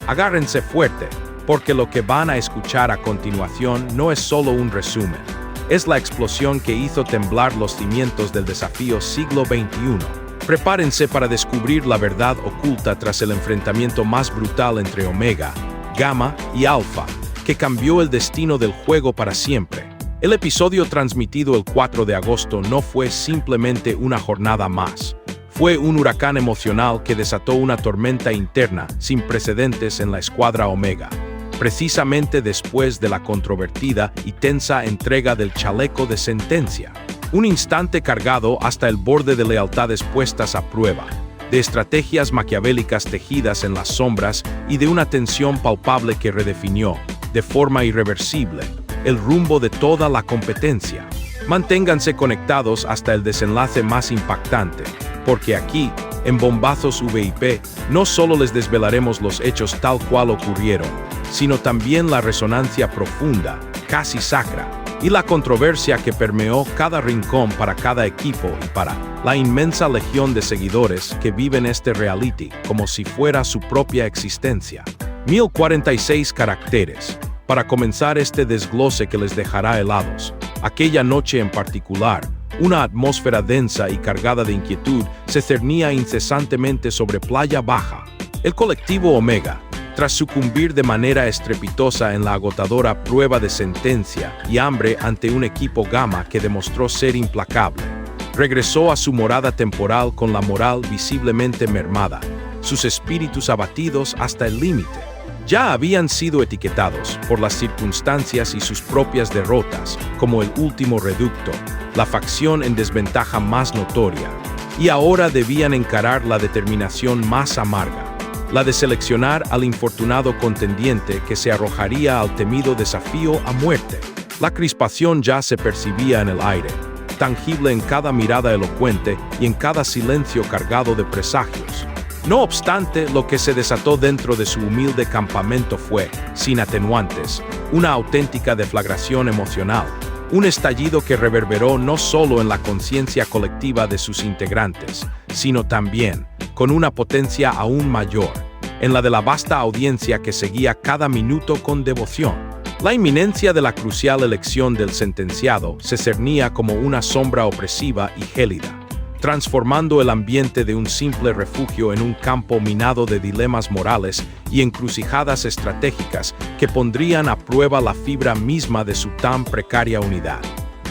Agárrense fuerte, porque lo que van a escuchar a continuación no es solo un resumen. Es la explosión que hizo temblar los cimientos del desafío siglo XXI. Prepárense para descubrir la verdad oculta tras el enfrentamiento más brutal entre Omega, Gamma y Alpha, que cambió el destino del juego para siempre. El episodio transmitido el 4 de agosto no fue simplemente una jornada más. Fue un huracán emocional que desató una tormenta interna sin precedentes en la escuadra Omega, precisamente después de la controvertida y tensa entrega del chaleco de sentencia. Un instante cargado hasta el borde de lealtades puestas a prueba, de estrategias maquiavélicas tejidas en las sombras y de una tensión palpable que redefinió, de forma irreversible, el rumbo de toda la competencia. Manténganse conectados hasta el desenlace más impactante, porque aquí, en Bombazos VIP, no solo les desvelaremos los hechos tal cual ocurrieron, sino también la resonancia profunda, casi sacra, y la controversia que permeó cada rincón para cada equipo y para la inmensa legión de seguidores que viven este reality como si fuera su propia existencia. 1046 caracteres, para comenzar este desglose que les dejará helados. Aquella noche en particular, una atmósfera densa y cargada de inquietud se cernía incesantemente sobre Playa Baja. El colectivo Omega, tras sucumbir de manera estrepitosa en la agotadora prueba de sentencia y hambre ante un equipo Gamma que demostró ser implacable, regresó a su morada temporal con la moral visiblemente mermada, sus espíritus abatidos hasta el límite. Ya habían sido etiquetados por las circunstancias y sus propias derrotas como el último reducto, la facción en desventaja más notoria, y ahora debían encarar la determinación más amarga, la de seleccionar al infortunado contendiente que se arrojaría al temido desafío a muerte. La crispación ya se percibía en el aire, tangible en cada mirada elocuente y en cada silencio cargado de presagios. No obstante, lo que se desató dentro de su humilde campamento fue, sin atenuantes, una auténtica deflagración emocional, un estallido que reverberó no solo en la conciencia colectiva de sus integrantes, sino también, con una potencia aún mayor, en la de la vasta audiencia que seguía cada minuto con devoción. La inminencia de la crucial elección del sentenciado se cernía como una sombra opresiva y gélida, transformando el ambiente de un simple refugio en un campo minado de dilemas morales y encrucijadas estratégicas que pondrían a prueba la fibra misma de su tan precaria unidad,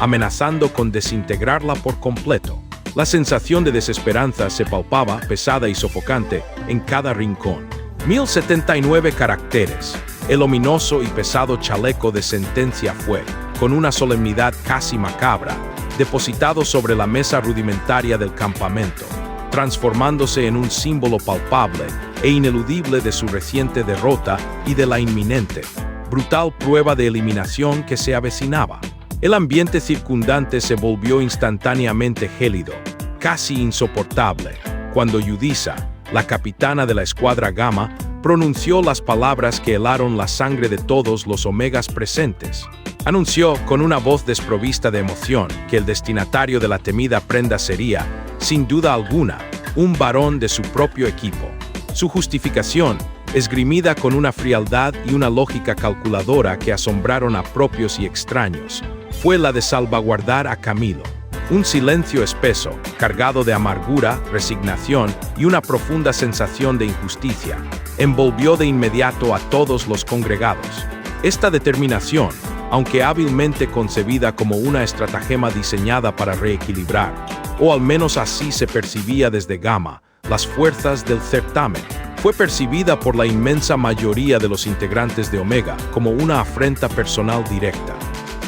amenazando con desintegrarla por completo. La sensación de desesperanza se palpaba, pesada y sofocante, en cada rincón. 1079 caracteres. El ominoso y pesado chaleco de sentencia fue, con una solemnidad casi macabra, depositado sobre la mesa rudimentaria del campamento, transformándose en un símbolo palpable e ineludible de su reciente derrota y de la inminente, brutal prueba de eliminación que se avecinaba. El ambiente circundante se volvió instantáneamente gélido, casi insoportable, cuando Yudhisa, la capitana de la escuadra Gamma, pronunció las palabras que helaron la sangre de todos los Omegas presentes. Anunció, con una voz desprovista de emoción, que el destinatario de la temida prenda sería, sin duda alguna, un varón de su propio equipo. Su justificación, esgrimida con una frialdad y una lógica calculadora que asombraron a propios y extraños, fue la de salvaguardar a Camilo. Un silencio espeso, cargado de amargura, resignación y una profunda sensación de injusticia, envolvió de inmediato a todos los congregados. Esta determinación, aunque hábilmente concebida como una estratagema diseñada para reequilibrar, o al menos así se percibía desde Gamma, las fuerzas del certamen, fue percibida por la inmensa mayoría de los integrantes de Omega como una afrenta personal directa,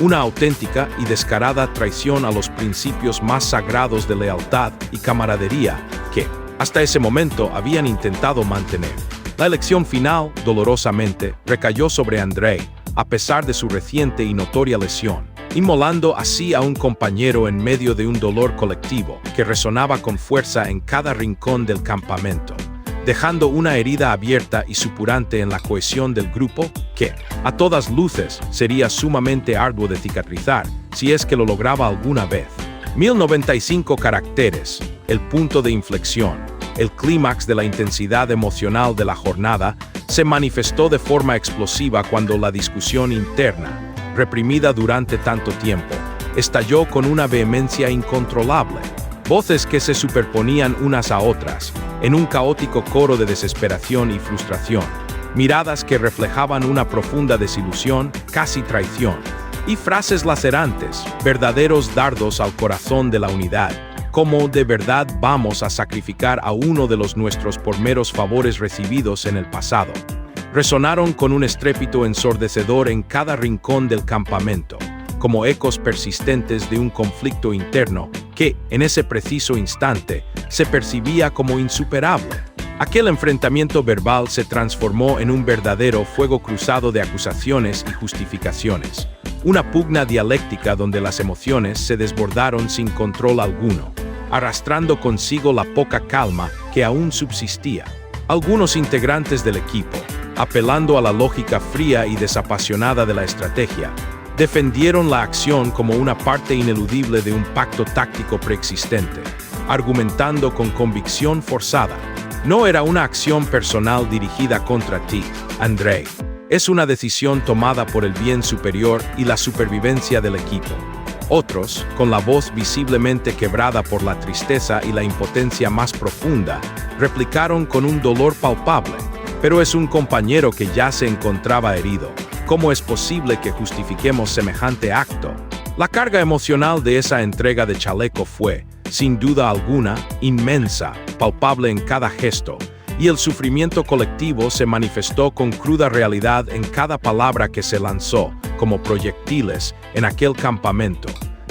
una auténtica y descarada traición a los principios más sagrados de lealtad y camaradería que, hasta ese momento, habían intentado mantener. La elección final, dolorosamente, recayó sobre Andrei, a pesar de su reciente y notoria lesión, inmolando así a un compañero en medio de un dolor colectivo que resonaba con fuerza en cada rincón del campamento, dejando una herida abierta y supurante en la cohesión del grupo que, a todas luces, sería sumamente arduo de cicatrizar si es que lo lograba alguna vez. 1095 caracteres, el punto de inflexión, el clímax de la intensidad emocional de la jornada, se manifestó de forma explosiva cuando la discusión interna, reprimida durante tanto tiempo, estalló con una vehemencia incontrolable. Voces que se superponían unas a otras, en un caótico coro de desesperación y frustración. Miradas que reflejaban una profunda desilusión, casi traición. Y frases lacerantes, verdaderos dardos al corazón de la unidad. ¿Cómo de verdad vamos a sacrificar a uno de los nuestros por meros favores recibidos en el pasado? Resonaron con un estrépito ensordecedor en cada rincón del campamento, como ecos persistentes de un conflicto interno que, en ese preciso instante, se percibía como insuperable. Aquel enfrentamiento verbal se transformó en un verdadero fuego cruzado de acusaciones y justificaciones. Una pugna dialéctica donde las emociones se desbordaron sin control alguno, arrastrando consigo la poca calma que aún subsistía. Algunos integrantes del equipo, apelando a la lógica fría y desapasionada de la estrategia, defendieron la acción como una parte ineludible de un pacto táctico preexistente, argumentando con convicción forzada. No era una acción personal dirigida contra ti, Andrei. Es una decisión tomada por el bien superior y la supervivencia del equipo. Otros, con la voz visiblemente quebrada por la tristeza y la impotencia más profunda, replicaron con un dolor palpable. Pero es un compañero que ya se encontraba herido. ¿Cómo es posible que justifiquemos semejante acto? La carga emocional de esa entrega de chaleco fue, sin duda alguna, inmensa, palpable en cada gesto, y el sufrimiento colectivo se manifestó con cruda realidad en cada palabra que se lanzó, como proyectiles, en aquel campamento,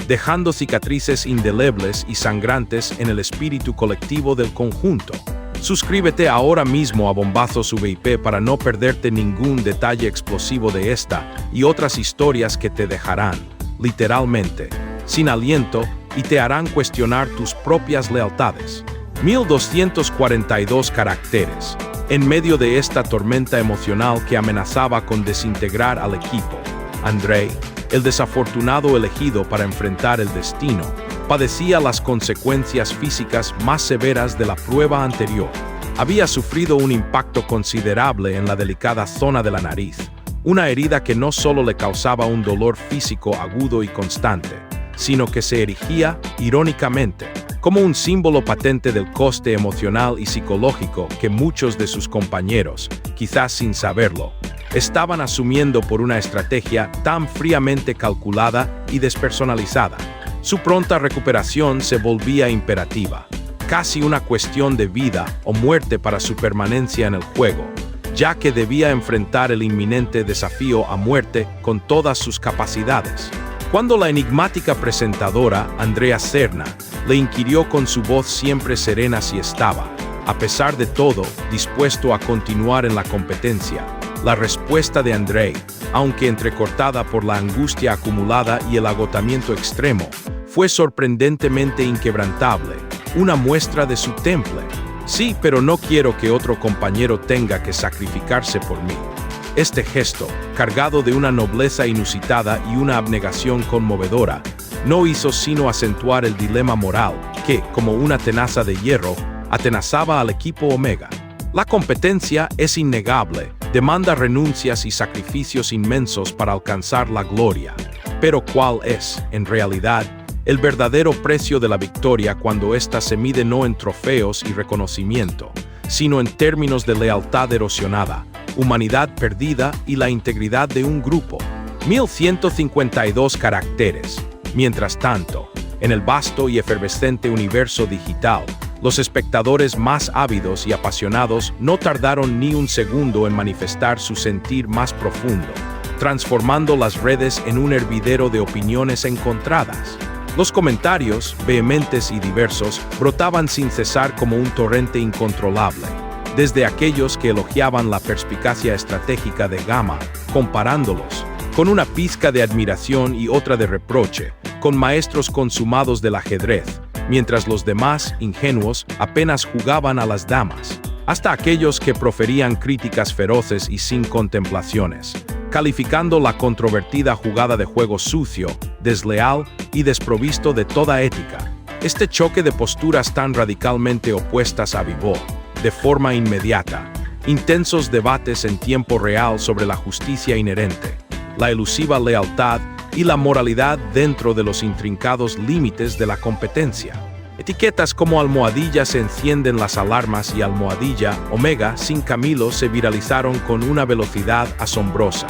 dejando cicatrices indelebles y sangrantes en el espíritu colectivo del conjunto. Suscríbete ahora mismo a Bombazos VIP para no perderte ningún detalle explosivo de esta y otras historias que te dejarán, literalmente, sin aliento y te harán cuestionar tus propias lealtades. 1242 caracteres. En medio de esta tormenta emocional que amenazaba con desintegrar al equipo, Andrei, el desafortunado elegido para enfrentar el destino, padecía las consecuencias físicas más severas de la prueba anterior. Había sufrido un impacto considerable en la delicada zona de la nariz, una herida que no solo le causaba un dolor físico agudo y constante, sino que se erigía, irónicamente, como un símbolo patente del coste emocional y psicológico que muchos de sus compañeros, quizás sin saberlo, estaban asumiendo por una estrategia tan fríamente calculada y despersonalizada. Su pronta recuperación se volvía imperativa, casi una cuestión de vida o muerte para su permanencia en el juego, ya que debía enfrentar el inminente desafío a muerte con todas sus capacidades. Cuando la enigmática presentadora, Andrea Serna, le inquirió con su voz siempre serena si estaba, a pesar de todo, dispuesto a continuar en la competencia, la respuesta de Andrei, aunque entrecortada por la angustia acumulada y el agotamiento extremo, fue sorprendentemente inquebrantable, una muestra de su temple. Sí, pero no quiero que otro compañero tenga que sacrificarse por mí. Este gesto, cargado de una nobleza inusitada y una abnegación conmovedora, no hizo sino acentuar el dilema moral que, como una tenaza de hierro, atenazaba al equipo Omega. La competencia es innegable, demanda renuncias y sacrificios inmensos para alcanzar la gloria. Pero ¿cuál es, en realidad, el verdadero precio de la victoria cuando ésta se mide no en trofeos y reconocimiento, sino en términos de lealtad erosionada, humanidad perdida y la integridad de un grupo? 1152 caracteres. Mientras tanto, en el vasto y efervescente universo digital, los espectadores más ávidos y apasionados no tardaron ni un segundo en manifestar su sentir más profundo, transformando las redes en un hervidero de opiniones encontradas. Los comentarios, vehementes y diversos, brotaban sin cesar como un torrente incontrolable, desde aquellos que elogiaban la perspicacia estratégica de Gama, comparándolos, con una pizca de admiración y otra de reproche, con maestros consumados del ajedrez, mientras los demás, ingenuos, apenas jugaban a las damas, hasta aquellos que proferían críticas feroces y sin contemplaciones, calificando la controvertida jugada de juego sucio, desleal y desprovisto de toda ética. Este choque de posturas tan radicalmente opuestas avivó, de forma inmediata, intensos debates en tiempo real sobre la justicia inherente, la elusiva lealtad y la moralidad dentro de los intrincados límites de la competencia. Etiquetas como almohadilla se encienden las alarmas y almohadilla Omega sin Camilo se viralizaron con una velocidad asombrosa,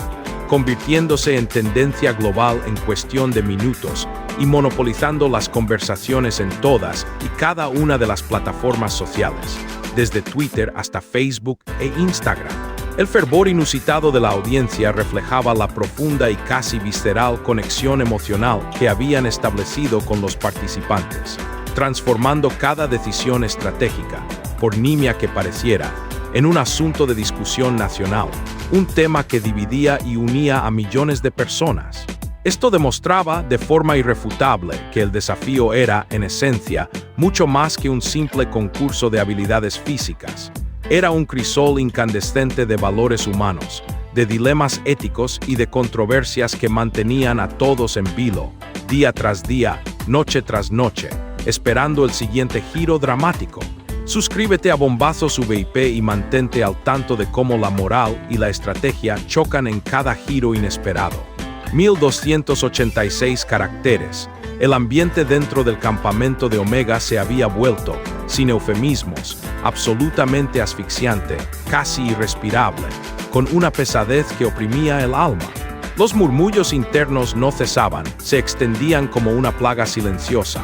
convirtiéndose en tendencia global en cuestión de minutos y monopolizando las conversaciones en todas y cada una de las plataformas sociales, desde Twitter hasta Facebook e Instagram. El fervor inusitado de la audiencia reflejaba la profunda y casi visceral conexión emocional que habían establecido con los participantes, transformando cada decisión estratégica, por nimia que pareciera, en un asunto de discusión nacional, un tema que dividía y unía a millones de personas. Esto demostraba de forma irrefutable que el desafío era, en esencia, mucho más que un simple concurso de habilidades físicas. Era un crisol incandescente de valores humanos, de dilemas éticos y de controversias que mantenían a todos en vilo, día tras día, noche tras noche, esperando el siguiente giro dramático. Suscríbete a Bombazos VIP y mantente al tanto de cómo la moral y la estrategia chocan en cada giro inesperado. 1286 caracteres. El ambiente dentro del campamento de Omega se había vuelto, sin eufemismos, absolutamente asfixiante, casi irrespirable, con una pesadez que oprimía el alma. Los murmullos internos no cesaban, se extendían como una plaga silenciosa.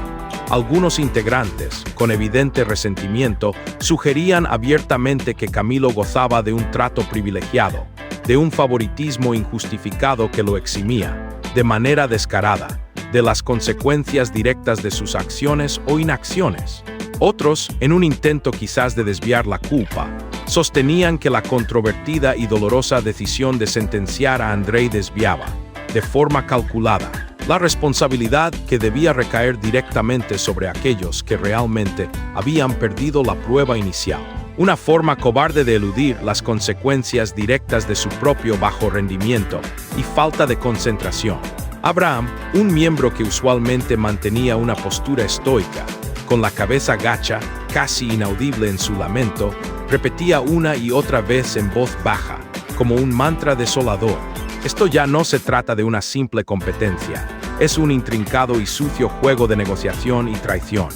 Algunos integrantes, con evidente resentimiento, sugerían abiertamente que Camilo gozaba de un trato privilegiado, de un favoritismo injustificado que lo eximía, de manera descarada, de las consecuencias directas de sus acciones o inacciones. Otros, en un intento quizás de desviar la culpa, sostenían que la controvertida y dolorosa decisión de sentenciar a Andrei desviaba, de forma calculada, la responsabilidad que debía recaer directamente sobre aquellos que realmente habían perdido la prueba inicial. Una forma cobarde de eludir las consecuencias directas de su propio bajo rendimiento y falta de concentración. Abraham, un miembro que usualmente mantenía una postura estoica, con la cabeza gacha, casi inaudible en su lamento, repetía una y otra vez en voz baja, como un mantra desolador: esto ya no se trata de una simple competencia, es un intrincado y sucio juego de negociación y traición.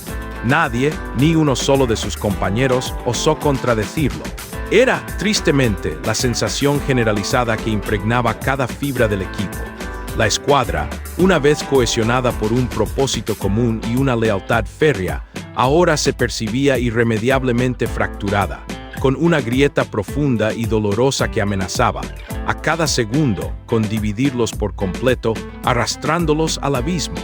Nadie, ni uno solo de sus compañeros, osó contradecirlo. Era, tristemente, la sensación generalizada que impregnaba cada fibra del equipo. La escuadra, una vez cohesionada por un propósito común y una lealtad férrea, ahora se percibía irremediablemente fracturada, con una grieta profunda y dolorosa que amenazaba, a cada segundo, con dividirlos por completo, arrastrándolos al abismo.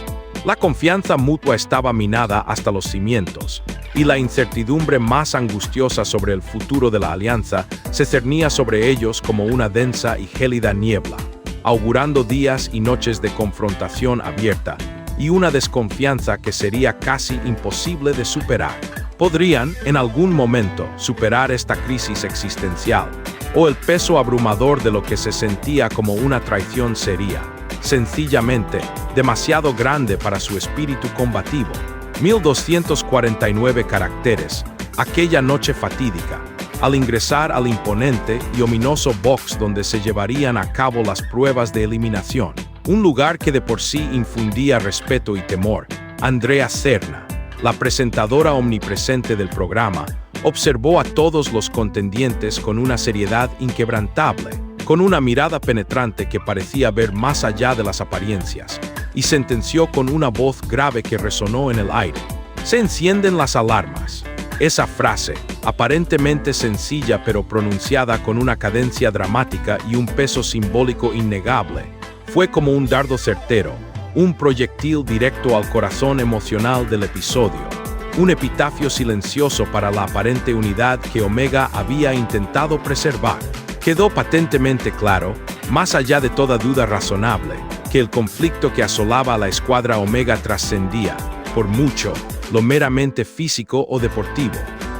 La confianza mutua estaba minada hasta los cimientos, y la incertidumbre más angustiosa sobre el futuro de la alianza se cernía sobre ellos como una densa y gélida niebla, augurando días y noches de confrontación abierta, y una desconfianza que sería casi imposible de superar. Podrían, en algún momento, superar esta crisis existencial, o el peso abrumador de lo que se sentía como una traición sería, sencillamente, demasiado grande para su espíritu combativo. 1249 caracteres. Aquella noche fatídica, al ingresar al imponente y ominoso box donde se llevarían a cabo las pruebas de eliminación, un lugar que de por sí infundía respeto y temor, Andrea Serna, la presentadora omnipresente del programa, observó a todos los contendientes con una seriedad inquebrantable, con una mirada penetrante que parecía ver más allá de las apariencias, y sentenció con una voz grave que resonó en el aire: «Se encienden las alarmas». Esa frase, aparentemente sencilla pero pronunciada con una cadencia dramática y un peso simbólico innegable, fue como un dardo certero, un proyectil directo al corazón emocional del episodio, un epitafio silencioso para la aparente unidad que Omega había intentado preservar. Quedó patentemente claro, más allá de toda duda razonable, que el conflicto que asolaba a la escuadra Omega trascendía, por mucho, lo meramente físico o deportivo.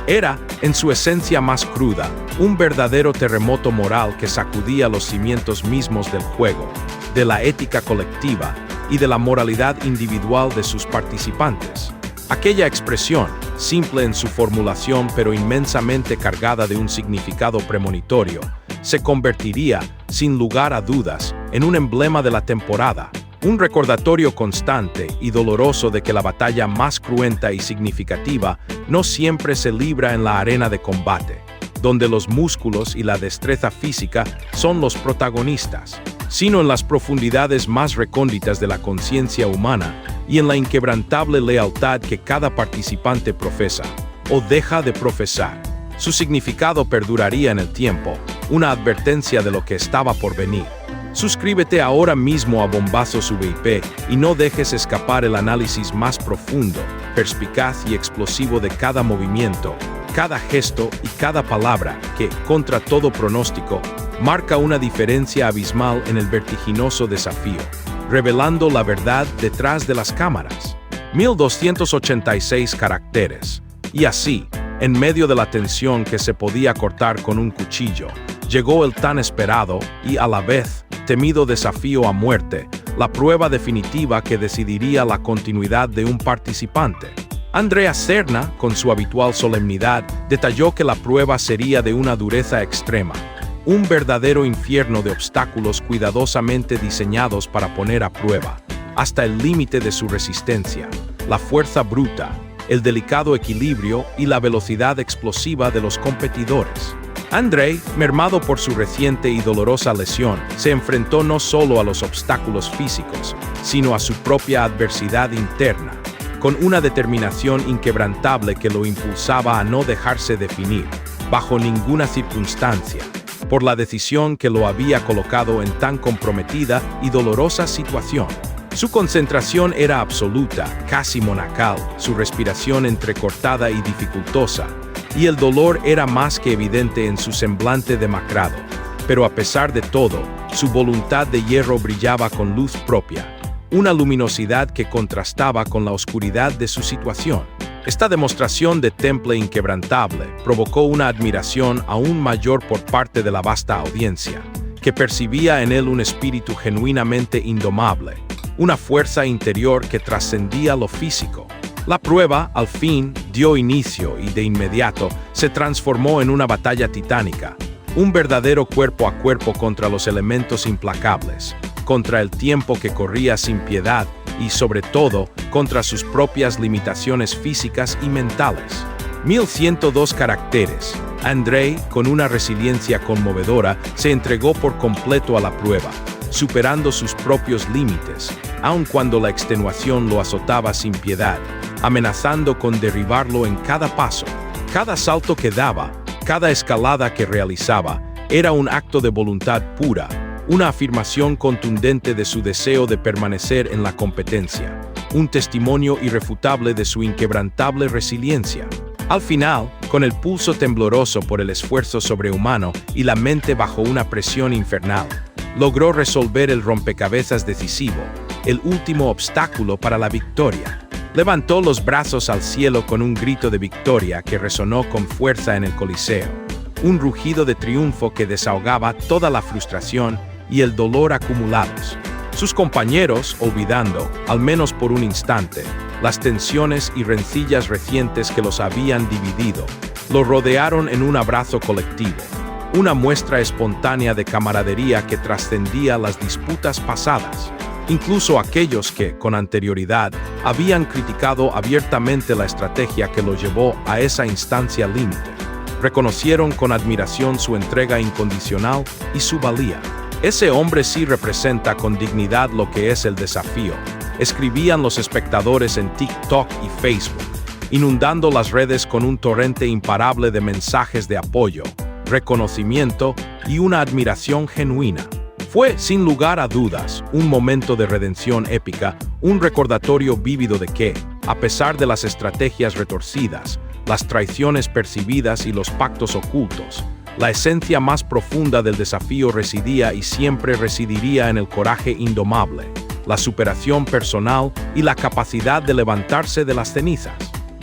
Era, en su esencia más cruda, un verdadero terremoto moral que sacudía los cimientos mismos del juego, de la ética colectiva y de la moralidad individual de sus participantes. Aquella expresión, simple en su formulación pero inmensamente cargada de un significado premonitorio, se convertiría, sin lugar a dudas, en un emblema de la temporada, un recordatorio constante y doloroso de que la batalla más cruenta y significativa no siempre se libra en la arena de combate, donde los músculos y la destreza física son los protagonistas, sino en las profundidades más recónditas de la conciencia humana y en la inquebrantable lealtad que cada participante profesa o deja de profesar. Su significado perduraría en el tiempo, una advertencia de lo que estaba por venir. Suscríbete ahora mismo a Bombazos VIP y no dejes escapar el análisis más profundo, perspicaz y explosivo de cada movimiento, cada gesto y cada palabra que, contra todo pronóstico, marca una diferencia abismal en el vertiginoso desafío, revelando la verdad detrás de las cámaras. 1286 caracteres. Y así, en medio de la tensión que se podía cortar con un cuchillo, llegó el tan esperado y a la vez temido desafío a muerte, la prueba definitiva que decidiría la continuidad de un participante. Andrea Serna, con su habitual solemnidad, detalló que la prueba sería de una dureza extrema, un verdadero infierno de obstáculos cuidadosamente diseñados para poner a prueba, hasta el límite de su resistencia, la fuerza bruta, el delicado equilibrio y la velocidad explosiva de los competidores. Andrei, mermado por su reciente y dolorosa lesión, se enfrentó no solo a los obstáculos físicos, sino a su propia adversidad interna, con una determinación inquebrantable que lo impulsaba a no dejarse definir, bajo ninguna circunstancia, por la decisión que lo había colocado en tan comprometida y dolorosa situación. Su concentración era absoluta, casi monacal, su respiración entrecortada y dificultosa, y el dolor era más que evidente en su semblante demacrado. Pero a pesar de todo, su voluntad de hierro brillaba con luz propia, una luminosidad que contrastaba con la oscuridad de su situación. Esta demostración de temple inquebrantable provocó una admiración aún mayor por parte de la vasta audiencia, que percibía en él un espíritu genuinamente indomable, una fuerza interior que trascendía lo físico. La prueba, al fin, dio inicio y de inmediato se transformó en una batalla titánica, un verdadero cuerpo a cuerpo contra los elementos implacables, contra el tiempo que corría sin piedad y, sobre todo, contra sus propias limitaciones físicas y mentales. 1102 caracteres. Andrei, con una resiliencia conmovedora, se entregó por completo a la prueba, superando sus propios límites, aun cuando la extenuación lo azotaba sin piedad, amenazando con derribarlo en cada paso. Cada salto que daba, cada escalada que realizaba, era un acto de voluntad pura, una afirmación contundente de su deseo de permanecer en la competencia, un testimonio irrefutable de su inquebrantable resiliencia. Al final, con el pulso tembloroso por el esfuerzo sobrehumano y la mente bajo una presión infernal, logró resolver el rompecabezas decisivo, el último obstáculo para la victoria. Levantó los brazos al cielo con un grito de victoria que resonó con fuerza en el Coliseo, un rugido de triunfo que desahogaba toda la frustración y el dolor acumulados. Sus compañeros, olvidando, al menos por un instante, las tensiones y rencillas recientes que los habían dividido, lo rodearon en un abrazo colectivo, una muestra espontánea de camaradería que trascendía las disputas pasadas. Incluso aquellos que, con anterioridad, habían criticado abiertamente la estrategia que lo llevó a esa instancia límite, reconocieron con admiración su entrega incondicional y su valía. Ese hombre sí representa con dignidad lo que es el desafío, escribían los espectadores en TikTok y Facebook, inundando las redes con un torrente imparable de mensajes de apoyo, reconocimiento y una admiración genuina. Fue, sin lugar a dudas, un momento de redención épica, un recordatorio vívido de que, a pesar de las estrategias retorcidas, las traiciones percibidas y los pactos ocultos, la esencia más profunda del desafío residía y siempre residiría en el coraje indomable, la superación personal y la capacidad de levantarse de las cenizas.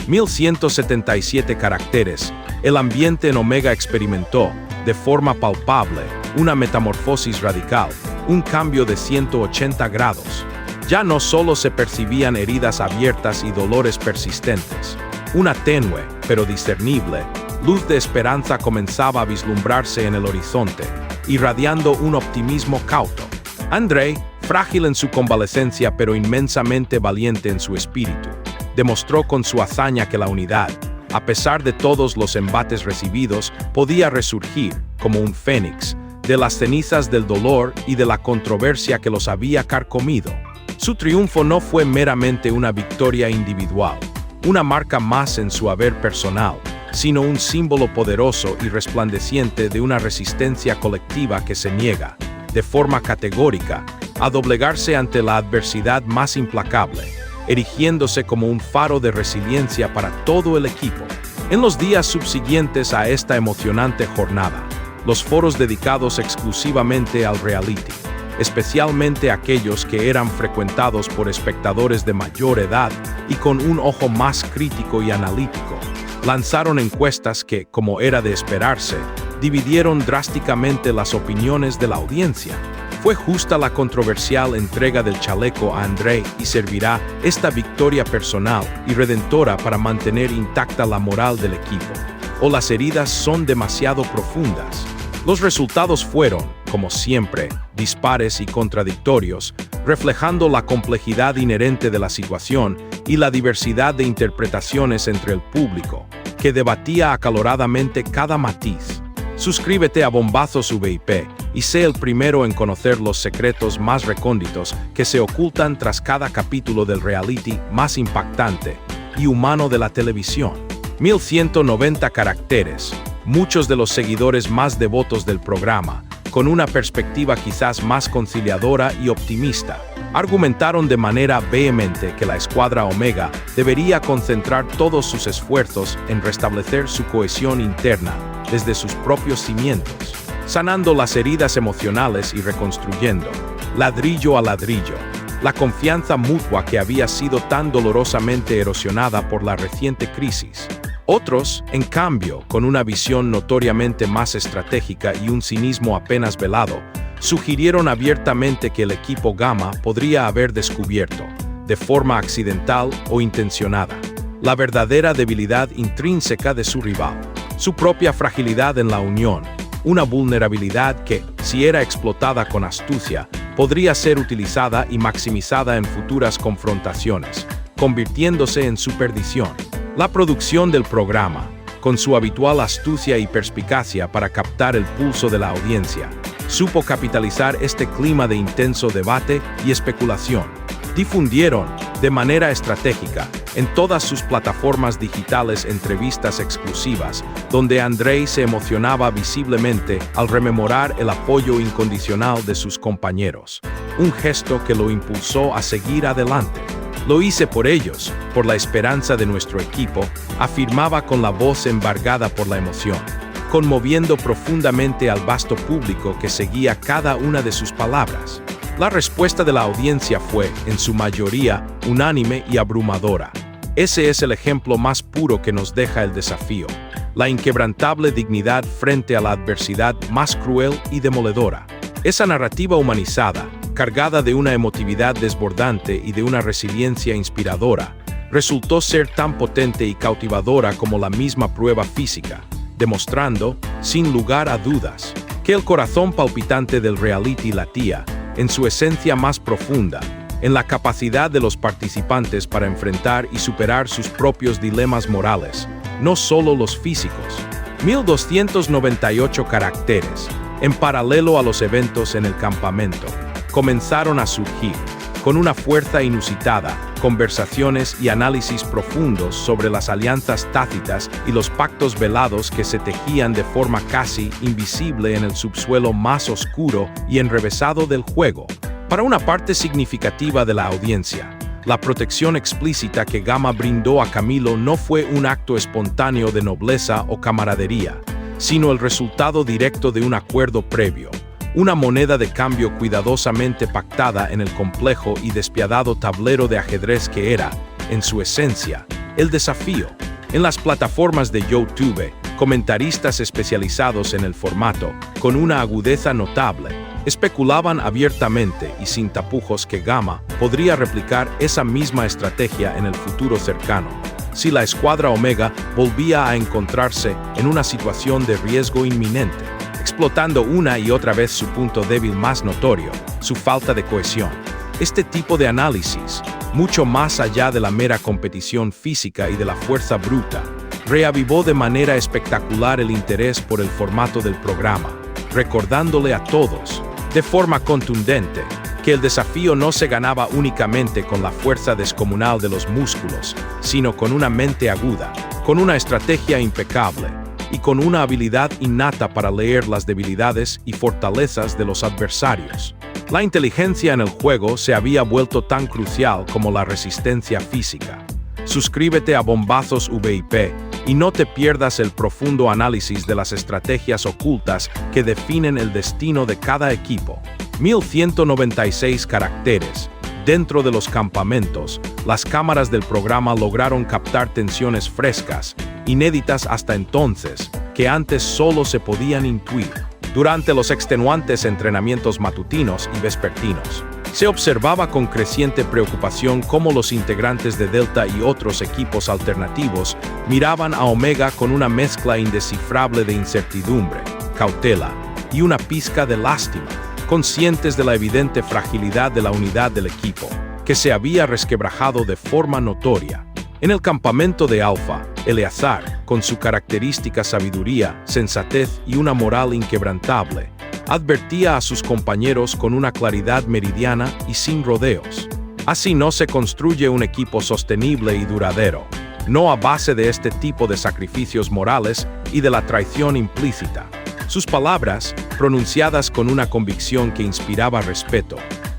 1177 caracteres. El ambiente en Omega experimentó, de forma palpable, una metamorfosis radical, un cambio de 180 grados. Ya no solo se percibían heridas abiertas y dolores persistentes. Una tenue, pero discernible, luz de esperanza comenzaba a vislumbrarse en el horizonte, irradiando un optimismo cauto. Andrei, frágil en su convalecencia pero inmensamente valiente en su espíritu, demostró con su hazaña que la unidad, a pesar de todos los embates recibidos, podía resurgir, como un fénix, de las cenizas del dolor y de la controversia que los había carcomido. Su triunfo no fue meramente una victoria individual, una marca más en su haber personal, sino un símbolo poderoso y resplandeciente de una resistencia colectiva que se niega, de forma categórica, a doblegarse ante la adversidad más implacable, erigiéndose como un faro de resiliencia para todo el equipo. En los días subsiguientes a esta emocionante jornada, los foros dedicados exclusivamente al reality, especialmente aquellos que eran frecuentados por espectadores de mayor edad y con un ojo más crítico y analítico, lanzaron encuestas que, como era de esperarse, dividieron drásticamente las opiniones de la audiencia. ¿Fue justa la controversial entrega del chaleco a Andrei y servirá esta victoria personal y redentora para mantener intacta la moral del equipo? ¿O las heridas son demasiado profundas? Los resultados fueron, como siempre, dispares y contradictorios, reflejando la complejidad inherente de la situación y la diversidad de interpretaciones entre el público, que debatía acaloradamente cada matiz. Suscríbete a Bombazos VIP y sé el primero en conocer los secretos más recónditos que se ocultan tras cada capítulo del reality más impactante y humano de la televisión. 1190 caracteres, muchos de los seguidores más devotos del programa, con una perspectiva quizás más conciliadora y optimista, argumentaron de manera vehemente que la Escuadra Omega debería concentrar todos sus esfuerzos en restablecer su cohesión interna desde sus propios cimientos, sanando las heridas emocionales y reconstruyendo, ladrillo a ladrillo, la confianza mutua que había sido tan dolorosamente erosionada por la reciente crisis. Otros, en cambio, con una visión notoriamente más estratégica y un cinismo apenas velado, sugirieron abiertamente que el equipo Gamma podría haber descubierto, de forma accidental o intencionada, la verdadera debilidad intrínseca de su rival, su propia fragilidad en la unión, una vulnerabilidad que, si era explotada con astucia, podría ser utilizada y maximizada en futuras confrontaciones, convirtiéndose en su perdición. La producción del programa, con su habitual astucia y perspicacia para captar el pulso de la audiencia, supo capitalizar este clima de intenso debate y especulación. Difundieron, de manera estratégica, en todas sus plataformas digitales entrevistas exclusivas, donde Andrei se emocionaba visiblemente al rememorar el apoyo incondicional de sus compañeros, un gesto que lo impulsó a seguir adelante. Lo hice por ellos, por la esperanza de nuestro equipo, afirmaba con la voz embargada por la emoción, conmoviendo profundamente al vasto público que seguía cada una de sus palabras. La respuesta de la audiencia fue, en su mayoría, unánime y abrumadora. Ese es el ejemplo más puro que nos deja el desafío, la inquebrantable dignidad frente a la adversidad más cruel y demoledora. Esa narrativa humanizada, cargada de una emotividad desbordante y de una resiliencia inspiradora, resultó ser tan potente y cautivadora como la misma prueba física, demostrando, sin lugar a dudas, que el corazón palpitante del reality latía, en su esencia más profunda, en la capacidad de los participantes para enfrentar y superar sus propios dilemas morales, no solo los físicos. 1298 caracteres, en paralelo a los eventos en el campamento, comenzaron a surgir, con una fuerza inusitada, conversaciones y análisis profundos sobre las alianzas tácitas y los pactos velados que se tejían de forma casi invisible en el subsuelo más oscuro y enrevesado del juego. Para una parte significativa de la audiencia, la protección explícita que Gamma brindó a Camilo no fue un acto espontáneo de nobleza o camaradería, sino el resultado directo de un acuerdo previo, una moneda de cambio cuidadosamente pactada en el complejo y despiadado tablero de ajedrez que era, en su esencia, el desafío. En las plataformas de YouTube, comentaristas especializados en el formato, con una agudeza notable, especulaban abiertamente y sin tapujos que Gamma podría replicar esa misma estrategia en el futuro cercano. si la escuadra Omega volvía a encontrarse en una situación de riesgo inminente, explotando una y otra vez su punto débil más notorio, su falta de cohesión. Este tipo de análisis, mucho más allá de la mera competición física y de la fuerza bruta, reavivó de manera espectacular el interés por el formato del programa, recordándole a todos, de forma contundente, que el desafío no se ganaba únicamente con la fuerza descomunal de los músculos, sino con una mente aguda, con una estrategia impecable y con una habilidad innata para leer las debilidades y fortalezas de los adversarios. La inteligencia en el juego se había vuelto tan crucial como la resistencia física. Suscríbete a Bombazos VIP y no te pierdas el profundo análisis de las estrategias ocultas que definen el destino de cada equipo. 1196 caracteres. Dentro de los campamentos, las cámaras del programa lograron captar tensiones frescas, inéditas hasta entonces, que antes solo se podían intuir. Durante los extenuantes entrenamientos matutinos y vespertinos, se observaba con creciente preocupación cómo los integrantes de Delta y otros equipos alternativos miraban a Omega con una mezcla indescifrable de incertidumbre, cautela y una pizca de lástima, conscientes de la evidente fragilidad de la unidad del equipo, que se había resquebrajado de forma notoria. En el campamento de Alpha, Eleazar, con su característica sabiduría, sensatez y una moral inquebrantable, advertía a sus compañeros con una claridad meridiana y sin rodeos. Así no se construye un equipo sostenible y duradero, no a base de este tipo de sacrificios morales y de la traición implícita. Sus palabras, pronunciadas con una convicción que inspiraba respeto,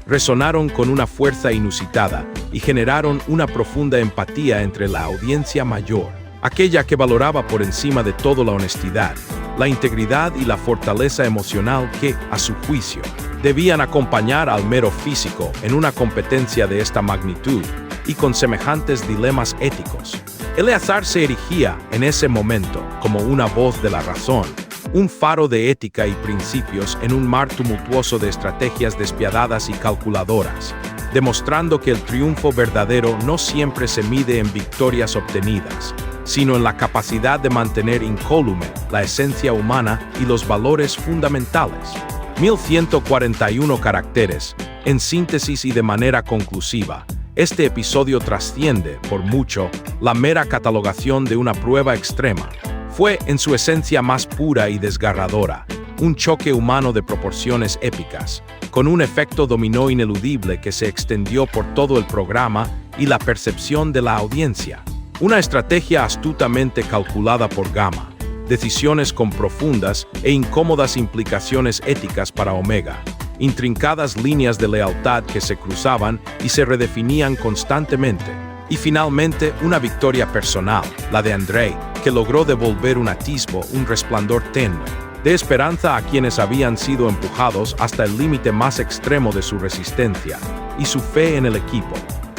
resonaron con una fuerza inusitada y generaron una profunda empatía entre la audiencia mayor, aquella que valoraba por encima de todo la honestidad, la integridad y la fortaleza emocional que, a su juicio, debían acompañar al mero físico en una competencia de esta magnitud y con semejantes dilemas éticos. Eleazar se erigía en ese momento como una voz de la razón, un faro de ética y principios en un mar tumultuoso de estrategias despiadadas y calculadoras, demostrando que el triunfo verdadero no siempre se mide en victorias obtenidas, sino en la capacidad de mantener incólume la esencia humana y los valores fundamentales. 1141 caracteres. En síntesis y de manera conclusiva, este episodio trasciende, por mucho, la mera catalogación de una prueba extrema. Fue, en su esencia más pura y desgarradora, un choque humano de proporciones épicas, con un efecto dominó ineludible que se extendió por todo el programa y la percepción de la audiencia. Una estrategia astutamente calculada por Gamma, decisiones con profundas e incómodas implicaciones éticas para Omega, intrincadas líneas de lealtad que se cruzaban y se redefinían constantemente, y finalmente una victoria personal, la de Andrei, que logró devolver un atisbo, un resplandor tenue, de esperanza a quienes habían sido empujados hasta el límite más extremo de su resistencia y su fe en el equipo.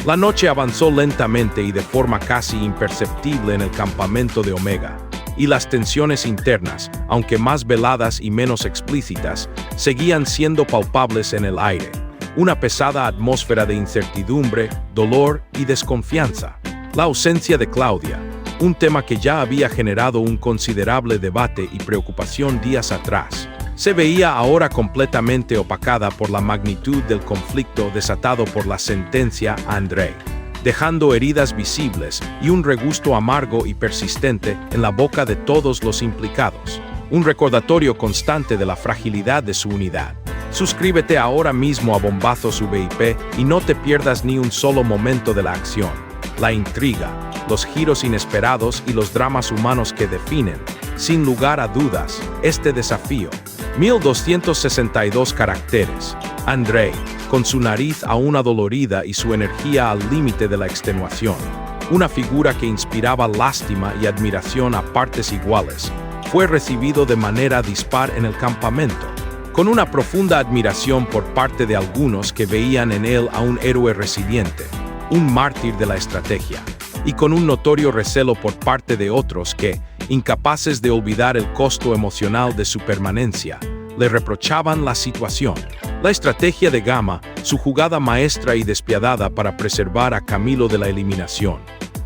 La noche avanzó lentamente y de forma casi imperceptible en el campamento de Omega, y las tensiones internas, aunque más veladas y menos explícitas, seguían siendo palpables en el aire. Una pesada atmósfera de incertidumbre, dolor y desconfianza. La ausencia de Claudia, un tema que ya había generado un considerable debate y preocupación días atrás, se veía ahora completamente opacada por la magnitud del conflicto desatado por la sentencia a Andrei, dejando heridas visibles y un regusto amargo y persistente en la boca de todos los implicados, un recordatorio constante de la fragilidad de su unidad. Suscríbete ahora mismo a Bombazos VIP y no te pierdas ni un solo momento de la acción, la intriga, los giros inesperados y los dramas humanos que definen, sin lugar a dudas, este desafío. 1262 caracteres. Andrei, con su nariz aún adolorida y su energía al límite de la extenuación, una figura que inspiraba lástima y admiración a partes iguales, fue recibido de manera dispar en el campamento, con una profunda admiración por parte de algunos que veían en él a un héroe resiliente, un mártir de la estrategia, y con un notorio recelo por parte de otros que, incapaces de olvidar el costo emocional de su permanencia, le reprochaban la situación. La estrategia de Gamma, su jugada maestra y despiadada para preservar a Camilo de la eliminación,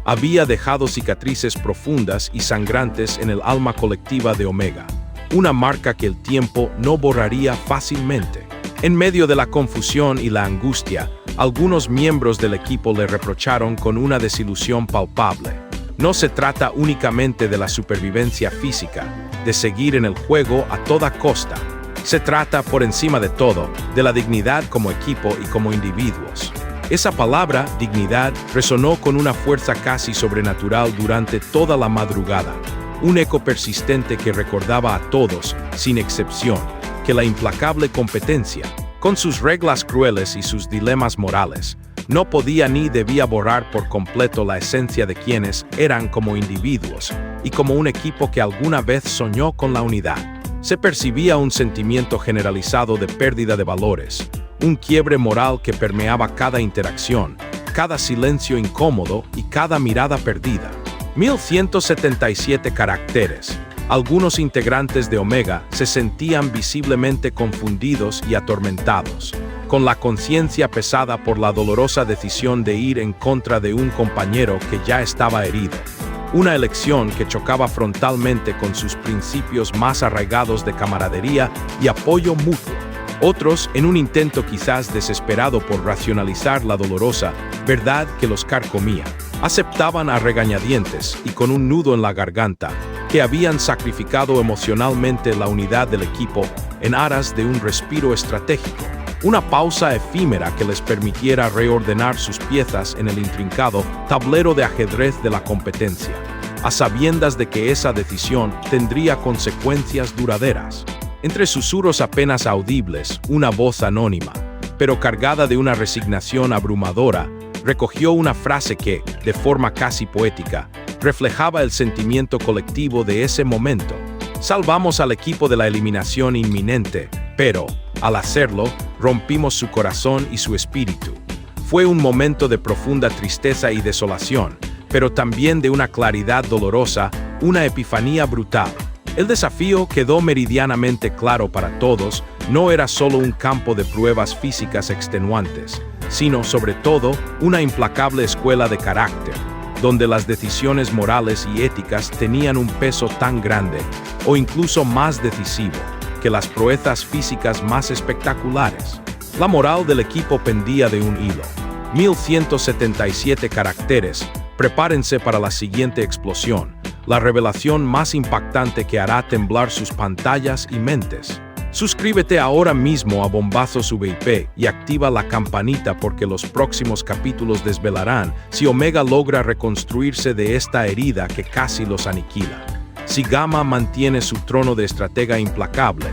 había dejado cicatrices profundas y sangrantes en el alma colectiva de Omega, una marca que el tiempo no borraría fácilmente. En medio de la confusión y la angustia, algunos miembros del equipo le reprocharon con una desilusión palpable. No se trata únicamente de la supervivencia física, de seguir en el juego a toda costa. Se trata, por encima de todo, de la dignidad como equipo y como individuos. Esa palabra, dignidad, resonó con una fuerza casi sobrenatural durante toda la madrugada, un eco persistente que recordaba a todos, sin excepción, que la implacable competencia, con sus reglas crueles y sus dilemas morales, no podía ni debía borrar por completo la esencia de quienes eran como individuos y como un equipo que alguna vez soñó con la unidad. Se percibía un sentimiento generalizado de pérdida de valores, un quiebre moral que permeaba cada interacción, cada silencio incómodo y cada mirada perdida. 1177 caracteres. Algunos integrantes de Omega se sentían visiblemente confundidos y atormentados, con la conciencia pesada por la dolorosa decisión de ir en contra de un compañero que ya estaba herido. Una elección que chocaba frontalmente con sus principios más arraigados de camaradería y apoyo mutuo. Otros, en un intento quizás desesperado por racionalizar la dolorosa verdad que los carcomía, aceptaban a regañadientes y con un nudo en la garganta que habían sacrificado emocionalmente la unidad del equipo en aras de un respiro estratégico, una pausa efímera que les permitiera reordenar sus piezas en el intrincado tablero de ajedrez de la competencia, a sabiendas de que esa decisión tendría consecuencias duraderas. Entre susurros apenas audibles, una voz anónima, pero cargada de una resignación abrumadora, recogió una frase que, de forma casi poética, reflejaba el sentimiento colectivo de ese momento. Salvamos al equipo de la eliminación inminente, pero, al hacerlo, rompimos su corazón y su espíritu. Fue un momento de profunda tristeza y desolación, pero también de una claridad dolorosa, una epifanía brutal. El desafío quedó meridianamente claro para todos, no era solo un campo de pruebas físicas extenuantes, sino, sobre todo, una implacable escuela de carácter, donde las decisiones morales y éticas tenían un peso tan grande, o incluso más decisivo, que las proezas físicas más espectaculares. La moral del equipo pendía de un hilo. 1177 caracteres, prepárense para la siguiente explosión, la revelación más impactante que hará temblar sus pantallas y mentes. Suscríbete ahora mismo a Bombazos VIP y activa la campanita porque los próximos capítulos desvelarán si Omega logra reconstruirse de esta herida que casi los aniquila, si Gamma mantiene su trono de estratega implacable,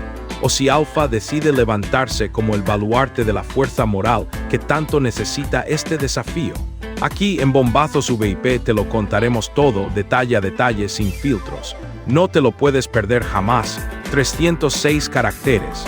o si Alpha decide levantarse como el baluarte de la fuerza moral que tanto necesita este desafío. Aquí en Bombazos VIP te lo contaremos todo, detalle a detalle, sin filtros. No te lo puedes perder jamás. 306 caracteres.